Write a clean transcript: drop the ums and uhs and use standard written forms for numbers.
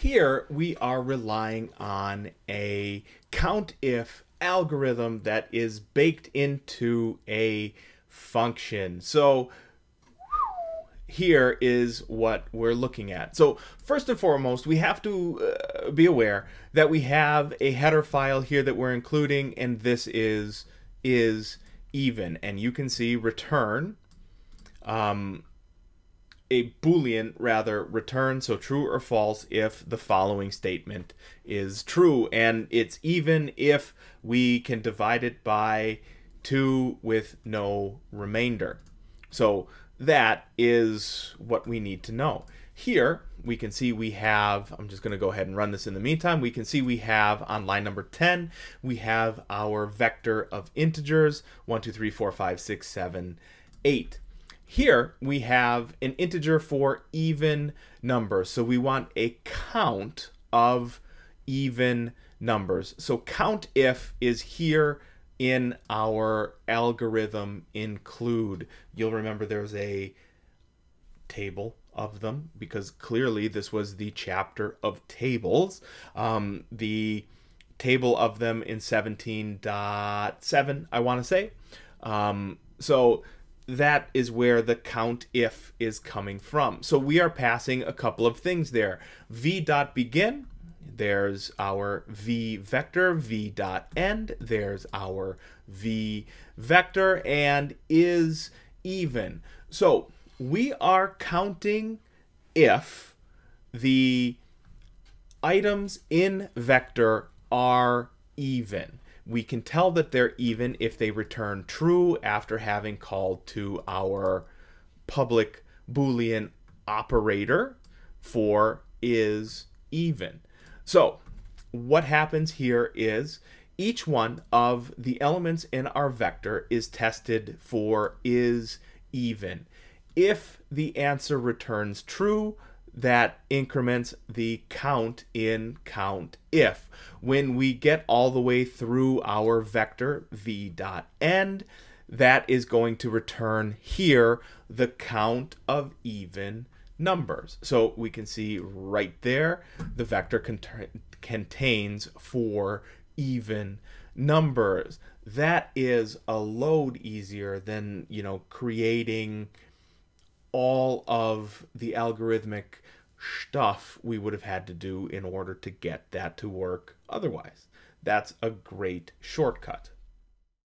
Here we are relying on a COUNTIF algorithm that is baked into a function. So here is what we're looking at. So first and foremost, we have to be aware that we have a header file here that we're including, and this is even. And you can see return, a Boolean rather, return, so true or false if the following statement is true. And it's even if we can divide it by 2 with no remainder. So that is what we need to know. Here we can see we have, I'm just going to go ahead and run this in the meantime, we can see we have on line number 10, we have our vector of integers 1, 2, 3, 4, 5, 6, 7, 8. Here we have an integer for even numbers. So we want a count of even numbers. So COUNTIF is here in our algorithm include. You'll remember there's a table of them because clearly this was the chapter of tables. The table of them in 17.7, I want to say. So that is where the COUNTIF is coming from. So we are passing a couple of things there. v.begin, there's our v vector, v.end, there's our v vector, and is even. So we are counting if the items in vector are even. We can tell that they're even if they return true after having called to our public Boolean operator for is even. So what happens here is each one of the elements in our vector is tested for is even. If the answer returns true, that increments the count in COUNTIF. When we get all the way through our vector v.end, that is going to return here the count of even numbers. So we can see right there the vector contains 4 even numbers. That is a load easier than, creating all of the algorithmic stuff we would have had to do in order to get that to work otherwise. That's a great shortcut.